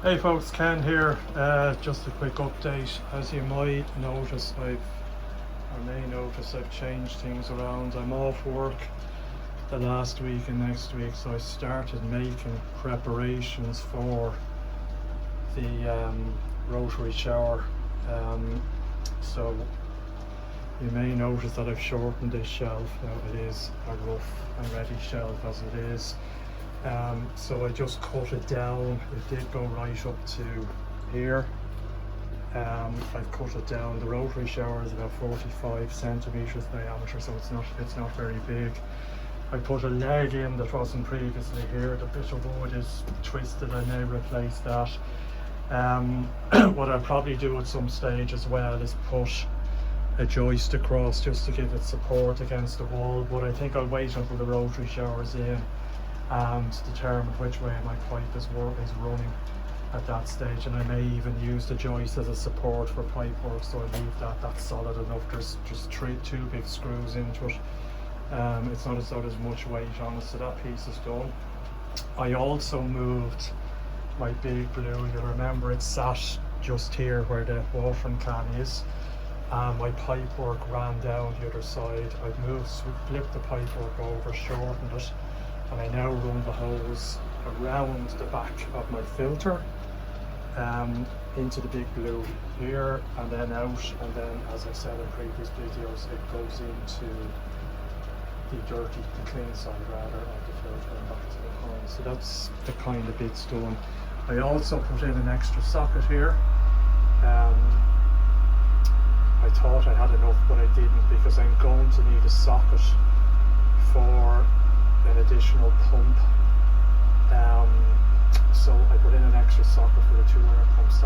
Hey folks, Ken here. Just a quick update. As you might notice, I've changed things around. I'm off work the last week and next week, so I started making preparations for the rotary shower. So you may notice that I've shortened this shelf. Now it is a rough and ready shelf as it is. So I just cut it down. It did go right up to here. I've cut it down. The rotary shower is about 45 centimeters diameter, so it's not very big. I put a leg in that wasn't previously here. The bit of wood is twisted. I may replace that. What I'll probably do at some stage as well is put a joist across just to give it support against the wall, but I think I'll wait until the rotary shower is in and determine which way my pipe is running at that stage, and I may even use the joist as a support for pipe work, so I leave that's solid enough. There's just two big screws into it. It's not as though there's much weight on it, so that piece is done. I also moved my big blue. You'll remember it sat just here where the watering can is. My pipe work ran down the other side. I've flipped the pipe work over, shortened it, and I now run the hose around the back of my filter into the big blue here and then out, and then, as I said in previous videos, it goes into the clean side rather, of the filter and back to the pond. So that's the kind of bits done. I also put in an extra socket here. I thought I had enough, but I didn't, because I'm going to need a socket for an additional pump. So I put in an extra socket for the 2 air pumps.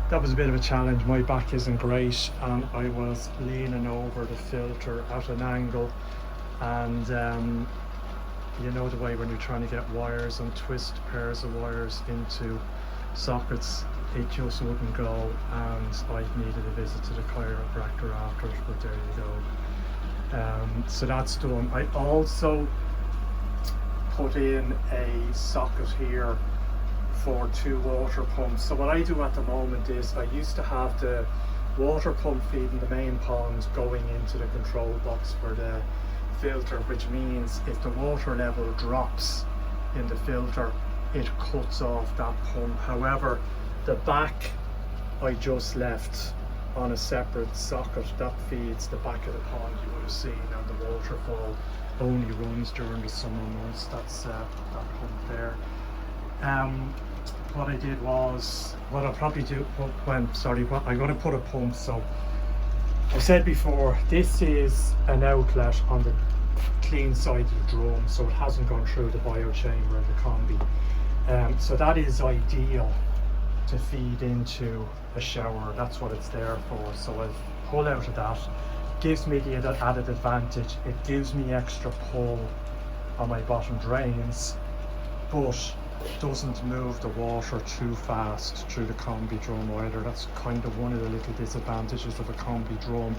That was a bit of a challenge. My back isn't great, and I was leaning over the filter at an angle, and you know the way when you're trying to get wires and twist pairs of wires into sockets, it just wouldn't go, and I needed a visit to the chiropractor after it, but there you go. So that's done. I also put in a socket here for 2 water pumps. So what I do at the moment is I used to have the water pump feeding the main pond going into the control box for the filter, which means if the water level drops in the filter, it cuts off that pump. However, the back I just left on a separate socket that feeds the back of the pond. You would have seen, and the waterfall only runs during the summer months. That's that pump there. What I did was, what I'll probably do I'm going to put a pump. So I said before, this is an outlet on the clean side of the drum, so it hasn't gone through the biochamber and the combi. So that is ideal to feed into a shower. That's what it's there for. So I'll pull out of that. Gives me the added advantage. It gives me extra pull on my bottom drains, but doesn't move the water too fast through the combi drum either. That's kind of one of the little disadvantages of a combi drum.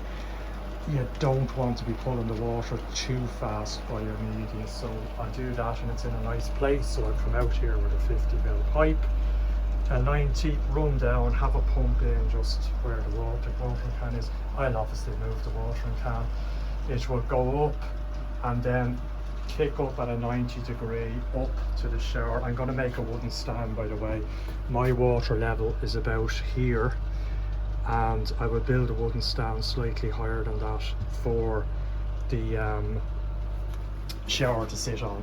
You don't want to be pulling the water too fast by your media, so I'll do that, and it's in a nice place. So I'll come out here with a 50mm pipe, a 90, run down, have a pump in just where the watering can is. I'll obviously move the watering can. It will go up and then kick up at a 90° up to the shower. I'm going to make a wooden stand, by the way. My water level is about here, and I will build a wooden stand slightly higher than that for the shower to sit on,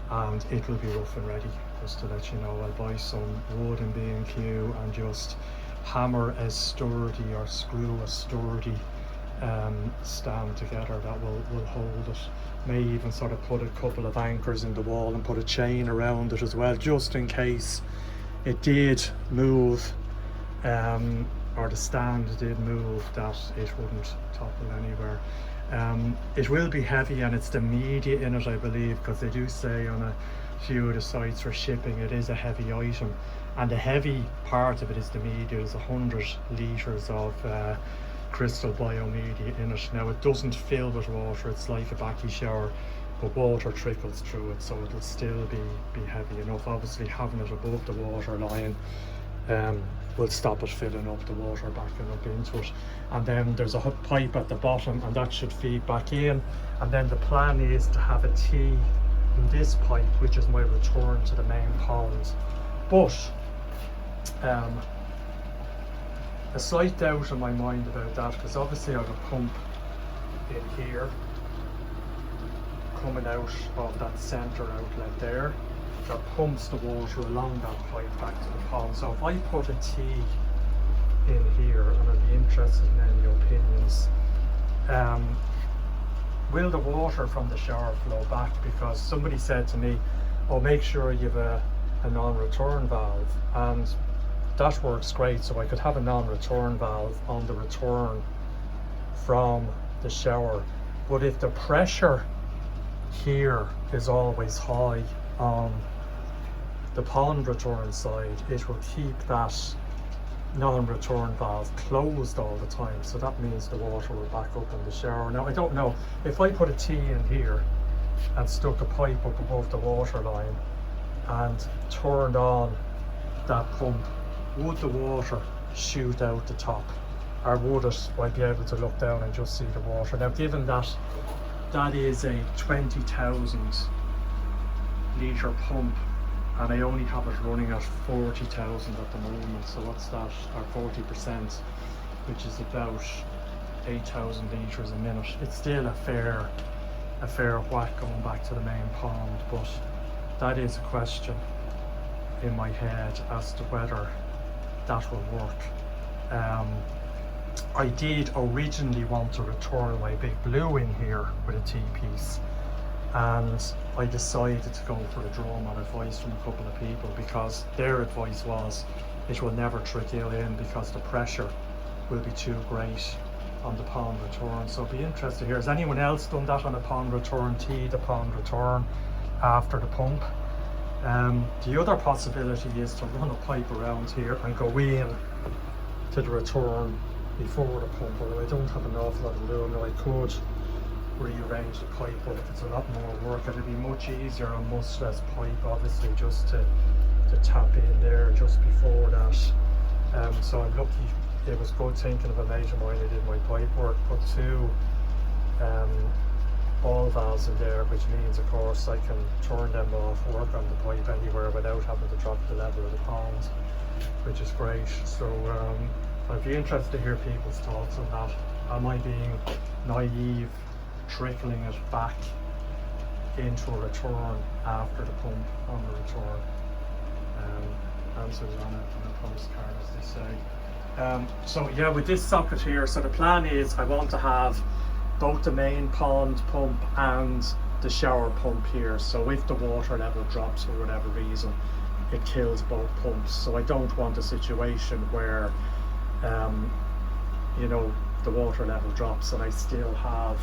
and it will be rough and ready. Just to let you know, I'll buy some wood in B&Q and just hammer a sturdy, or screw a sturdy stand together that will hold it. May even sort of put a couple of anchors in the wall and put a chain around it as well, just in case it did move, or the stand did move, that it wouldn't topple anywhere. It will be heavy, and it's the media in it, I believe, because they do say on a few of the sites for shipping it is a heavy item, and the heavy part of it is the media. There's 100 litres of crystal biomedia in it. Now, it doesn't fill with water, it's like a backy shower, but water trickles through it, so it'll still be heavy enough. Obviously having it above the water line will stop it filling up, the water backing up into it. And then there's a pipe at the bottom, and that should feed back in. And then the plan is to have a T in this pipe, which is my return to the main pond. But a slight doubt in my mind about that, because obviously I have a pump in here coming out of that centre outlet there that pumps the water along that pipe back to the pond. So if I put a T in here, and I'd be interested in any opinions, will the water from the shower flow back? Because somebody said to me, oh, make sure you have a non-return valve, and that works great. So I could have a non-return valve on the return from the shower, but if the pressure here is always high on the pond return side, it will keep that non-return valve closed all the time, so that means the water will back up in the shower. Now I don't know, if I put a T in here and stuck a pipe up above the water line and turned on that pump, would the water shoot out the top, or would it, I'd be able to look down and just see the water? Now given that that is a 20,000 litre pump, and I only have it running at 40,000 at the moment, so what's that, or 40%, which is about 8,000 litres a minute. It's still a fair whack going back to the main pond, but that is a question in my head as to whether that will work. I did originally want to return my big blue in here with a T-piece, and I decided to go for a drum on advice from a couple of people, because their advice was it will never trickle in because the pressure will be too great on the pond return. So I'd be interested to hear, has anyone else done that on a pond return, T the pond return after the pump? The other possibility is to run a pipe around here and go in to the return before the pump, although I don't have an awful lot of room. I could rearrange the pipe, but it's a lot more work. It'd be much easier on much less pipe, obviously, just to tap in there just before that. So I'm lucky, it was good thinking of a mate of mine who did my pipe work, put two ball valves in there, which means of course I can turn them off, work on the pipe anywhere without having to drop the level of the pond, which is great. So I'd be interested to hear people's thoughts on that. Am I being naive, trickling it back into a return after the pump on the return? Answers on it in the postcard, as they say. So yeah, with this socket here, so the plan is I want to have both the main pond pump and the shower pump here, so if the water level drops for whatever reason, it kills both pumps. So I don't want a situation where you know, the water level drops and I still have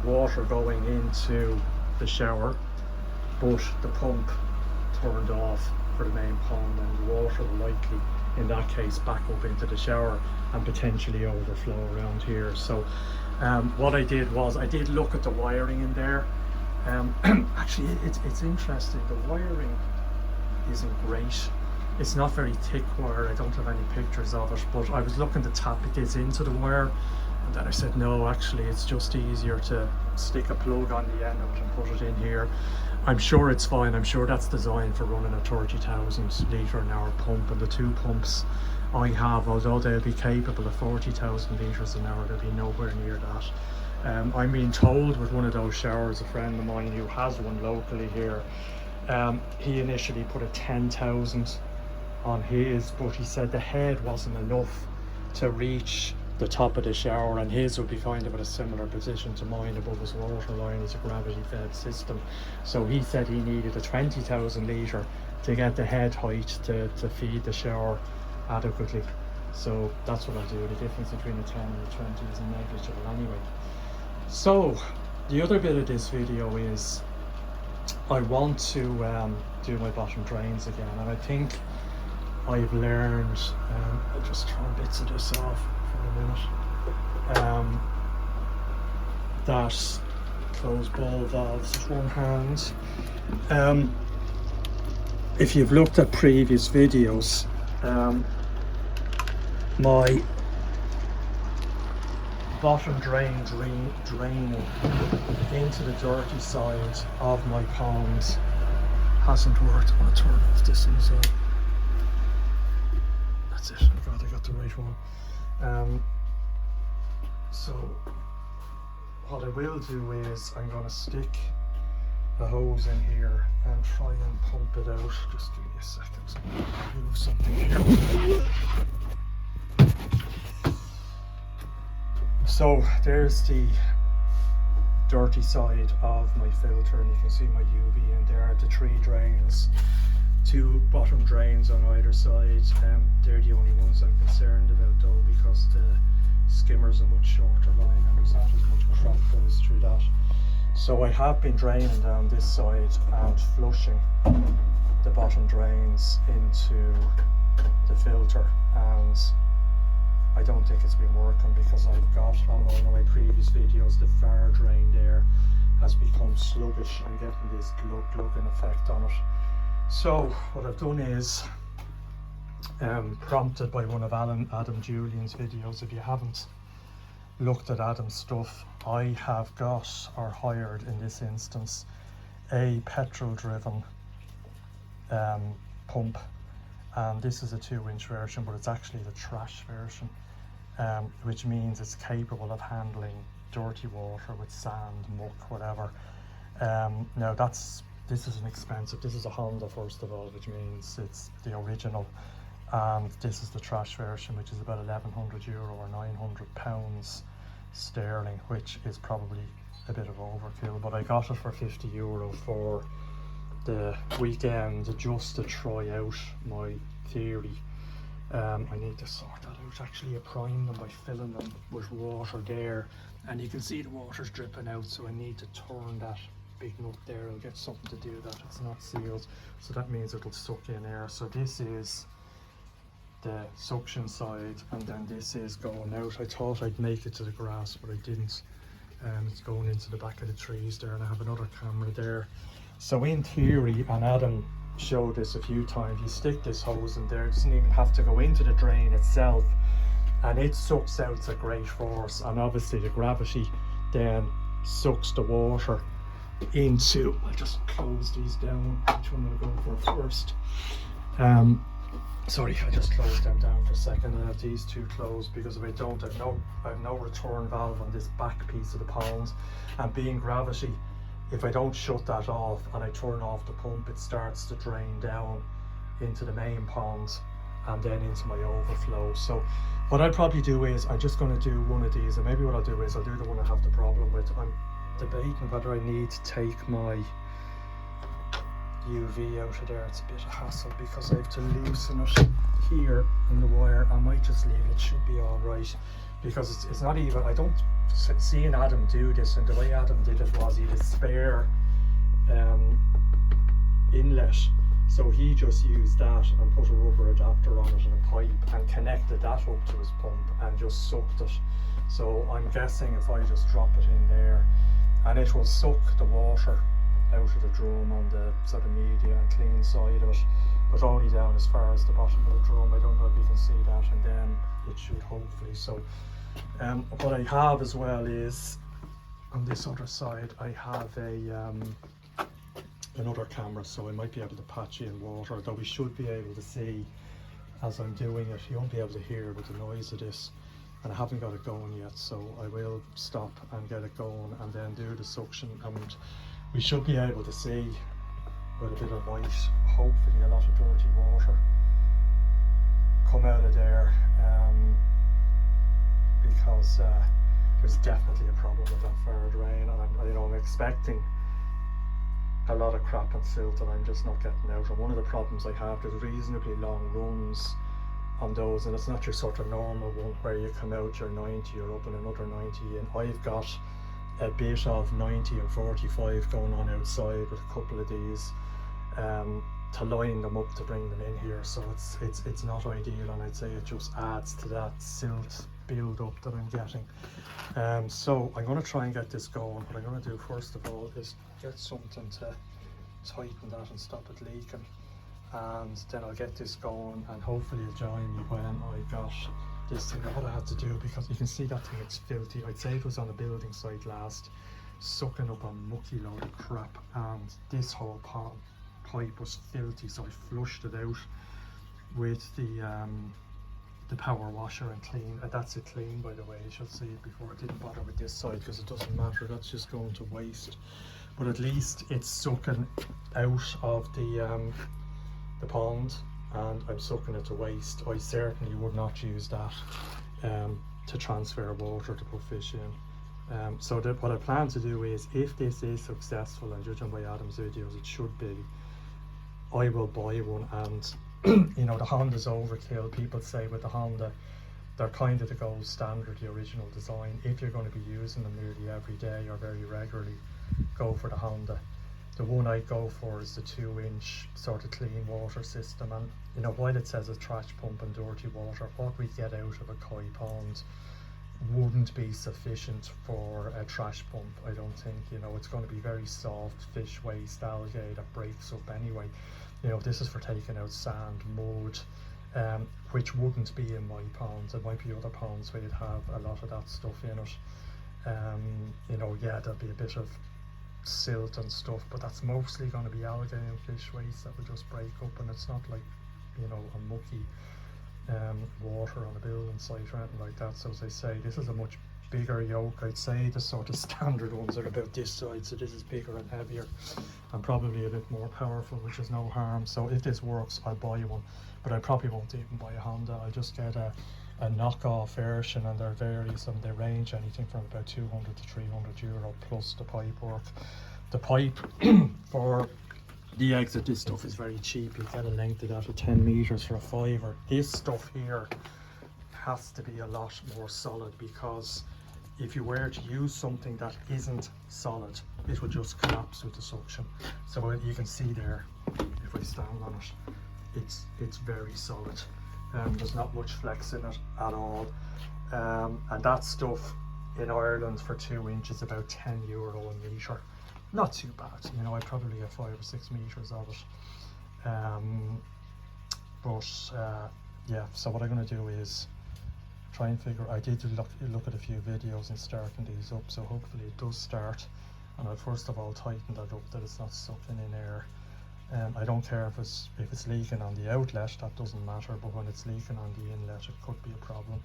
water going into the shower, but the pump turned off for the main pond, and the water will likely in that case back up into the shower and potentially overflow around here. So what I did was I did look at the wiring in there. Actually it's interesting, the wiring isn't great. It's not very thick wire, I don't have any pictures of it, but I was looking to tap this into the wire, and then I said no, actually it's just easier to stick a plug on the end of it and put it in here. I'm sure it's fine, I'm sure that's designed for running a 30,000 litre an hour pump, and the two pumps I have, although they'll be capable of 40,000 litres an hour, they'll be nowhere near that. I'm being told with one of those showers, a friend of mine who has one locally here, he initially put a 10,000 on his, but he said the head wasn't enough to reach the top of the shower, and his would be kind of at a similar position to mine above his water line. It's a gravity fed system, so he said he needed a 20,000 litre to get the head height to feed the shower adequately. So that's what I do. The difference between a 10 and a 20 is negligible anyway. So the other bit of this video is I want to do my bottom drains again, and I think I've learned, I'll just turn bits of this off for a minute, that close ball valves with one hand. If you've looked at previous videos, my bottom draining into the dirty side of my pond hasn't worked. I'm going to turn off this one as well. That's it. I'm glad I got the right one. So what I will do is I'm going to stick a hose in here and try and pump it out. Just give me a second. Move something here. So there's the dirty side of my filter, and you can see my UV in there. The 3 drains, 2 bottom drains on either side. They're the only ones I'm concerned about though, because the skimmer's a much shorter line and there's not as much crop goes through that. So I have been draining down this side and flushing the bottom drains into the filter, and I don't think it's been working because I've got on one of my previous videos the far drain there has become sluggish. I'm getting this glugging effect on it. So what I've done is, prompted by one of Adam Julian's videos, if you haven't looked at Adam's stuff, I have got, or hired in this instance, a petrol driven pump, and this is a 2-inch version, but it's actually the trash version, which means it's capable of handling dirty water with sand, muck, whatever. Now this is an expensive, this is a Honda first of all, which means it's the original, and this is the trash version, which is about €1,100 or £900 sterling, which is probably a bit of overkill, but I got it for €50 for the weekend just to try out my theory. I need to sort that out. Actually, I primed them by filling them with water there, and you can see the water's dripping out, so I need to turn that big nut there. I'll get something to do that. It's not sealed, so that means it'll suck in air. So this is the suction side, and then this is going out. I thought I'd make it to the grass, but I didn't. It's going into the back of the trees there, and I have another camera there. So in theory, and Adam showed this a few times, you stick this hose in there, it doesn't even have to go into the drain itself, and it sucks out at great force, and obviously the gravity then sucks the water into, I'll just close these down. Which one will I go for first? Sorry, I just closed them down for a second. I have these 2 closed because if I don't, I have no return valve on this back piece of the pond, and being gravity, if I don't shut that off and I turn off the pump, it starts to drain down into the main pond and then into my overflow. So what I'll probably do is I'm just going to do one of these, and maybe what I'll do is I'll do the one I have the problem with. I'm debating whether I need to take my UV out of there. It's a bit of hassle because I have to loosen it here in the wire. I might just leave it. It should be all right, because it's not even, I don't seeing Adam do this, and the way Adam did it was he had a spare inlet, so he just used that and put a rubber adapter on it and a pipe and connected that up to his pump and just sucked it. So I'm guessing if I just drop it in there, and it will suck the water out of the drum on the sort of media and clean side of it, but only down as far as the bottom of the drum. I don't know if you can see that, and then it should hopefully. So what I have as well is on this other side I have a another camera, so I might be able to patch in water, though we should be able to see as I'm doing it. You won't be able to hear with the noise of this, and I haven't got it going yet, so I will stop and get it going and then do the suction, and we should be able to see with a bit of light, hopefully a lot of dirty water come out of there, because there's definitely a problem with that fire drain, and I'm expecting a lot of crap and silt that I'm just not getting out. And one of the problems I have, there's reasonably long runs on those, and it's not your sort of normal one where you come out, you're 90, you're up and another 90 in. I've got a bit of 90 and 45 going on outside with a couple of these. to line them up to bring them in here, so it's not ideal, and I'd say it just adds to that silt build up that I'm getting. So I'm going to try and get this going. What I'm going to do first of all is get something to tighten that and stop it leaking, and then I'll get this going, and hopefully it'll join me when I got this thing. What I had to do, because you can see that thing, it's filthy. I'd say it was on a building site last, sucking up a mucky load of crap, and this whole pipe was filthy, so I flushed it out with the power washer and clean. That's it clean, by the way. You should see it before. I didn't bother with this side because it doesn't matter, that's just going to waste, but at least it's sucking out of the pond, and I'm sucking it to waste. I certainly would not use that to transfer water to put fish in. So what I plan to do is, if this is successful, and judging by Adam's videos it should be, I will buy one. And you know, the Honda's overkill. People say with the Honda, they're kind of the gold standard, the original design. If you're going to be using them nearly every day or very regularly, go for the Honda. The one I go for is the 2-inch sort of clean water system, and you know, while it says a trash pump and dirty water, what we get out of a koi pond wouldn't be sufficient for a trash pump, I don't think. You know, it's going to be very soft fish waste, algae that breaks up anyway. You know, this is for taking out sand, mud, which wouldn't be in my ponds. It might be other ponds where you'd have a lot of that stuff in it. You know, yeah, there'll be a bit of silt and stuff, but that's mostly going to be algae and fish waste that will just break up, and it's not like, you know, a mucky water on a building site or anything like that. So as I say, this is a much bigger yoke. I'd say the sort of standard ones are about this side, so this is bigger and heavier and probably a bit more powerful, which is no harm. So if this works, I'll buy one, but I probably won't even buy a Honda. I'll just get a knockoff version, and they're various, and they range anything from about 200 to 300 euro plus the pipe work. The pipe for the exit, this stuff is very cheap. You get a length of that of 10 meters for a fiver. This stuff here has to be a lot more solid, because if you were to use something that isn't solid, it would just collapse with the suction. So you can see there, if I stand on it, it's very solid. There's not much flex in it at all, and that stuff in Ireland for 2 inches about 10 euro a metre. Not too bad, you know. I probably get 5 or 6 meters of it. Yeah, so what I'm going to do is try and figure. I did look at a few videos and starting these up, so hopefully it does start. And I'll first of all tighten that up, that it's not sucking in air. I don't care if it's leaking on the outlet, that doesn't matter, but when it's leaking on the inlet, it could be a problem.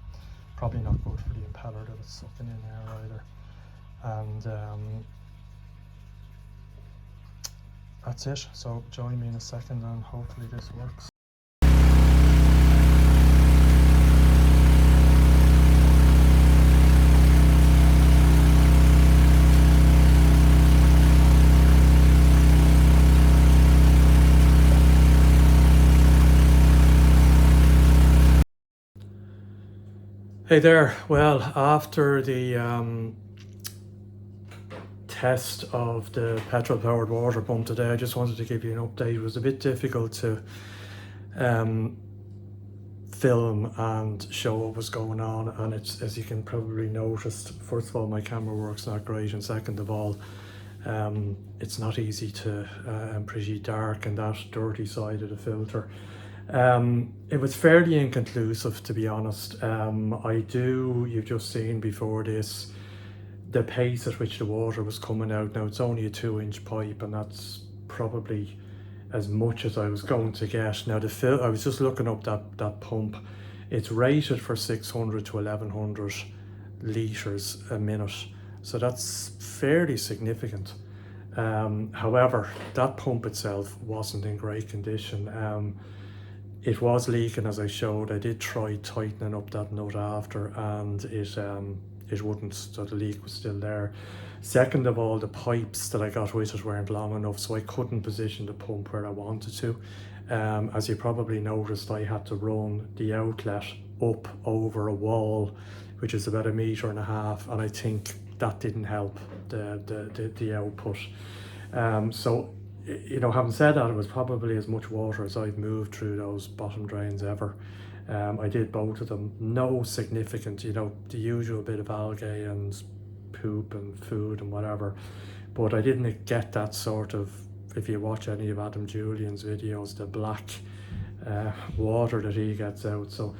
Probably not good for the impeller that it's sucking in air either. And that's it. So join me in a second and hopefully this works. Hey there. Well, after the test of the petrol powered water pump today, I just wanted to give you an update. It was a bit difficult to film and show what was going on, and it's, as you can probably notice, first of all, my camera work's not great, and second of all, it's not easy to and pretty dark in that dirty side of the filter. It was fairly inconclusive, to be honest. You've just seen before this the pace at which the water was coming out. Now it's only a 2-inch pipe, and that's probably as much as I was going to get. Now I was just looking up that pump. It's rated for 600 to 1100 litres a minute, so that's fairly significant. However, that pump itself wasn't in great condition. It was leaking, as I showed. I did try tightening up that nut after, and it wouldn't, so the leak was still there. Second of all, the pipes that I got with it weren't long enough, so I couldn't position the pump where I wanted to. As you probably noticed, I had to run the outlet up over a wall, which is about 1.5 meters, and I think that didn't help the output. So you know, having said that, it was probably as much water as I've moved through those bottom drains ever. I did both of them. No significant, you know, the usual bit of algae and poop and food and whatever. But I didn't get that sort of, if you watch any of Adam Julian's videos, the black water that he gets out. So,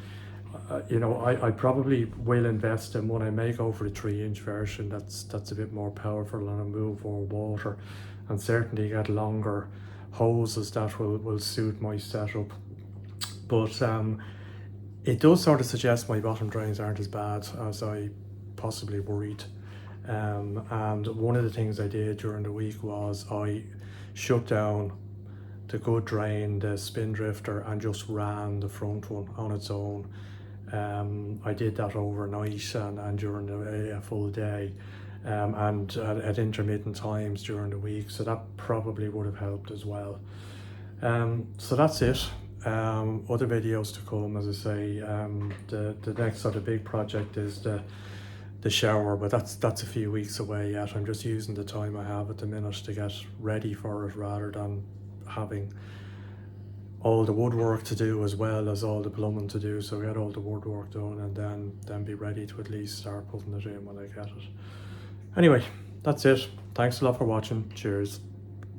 you know, I probably will invest in one. I may go for the 3-inch version. That's a bit more powerful and move more water, and certainly get longer hoses that will suit my setup. But it does sort of suggest my bottom drains aren't as bad as I possibly worried. And one of the things I did during the week was I shut down the good drain, the spin drifter, and just ran the front one on its own. I did that overnight and during a full day, and at intermittent times during the week, so that probably would have helped as well. So that's it. Other videos to come, as I say. The next sort of big project is the shower, but that's a few weeks away yet. I'm just using the time I have at the minute to get ready for it, rather than having all the woodwork to do as well as all the plumbing to do. So get all the woodwork done and then be ready to at least start putting it in when I get it. Anyway, that's it. Thanks a lot for watching. Cheers.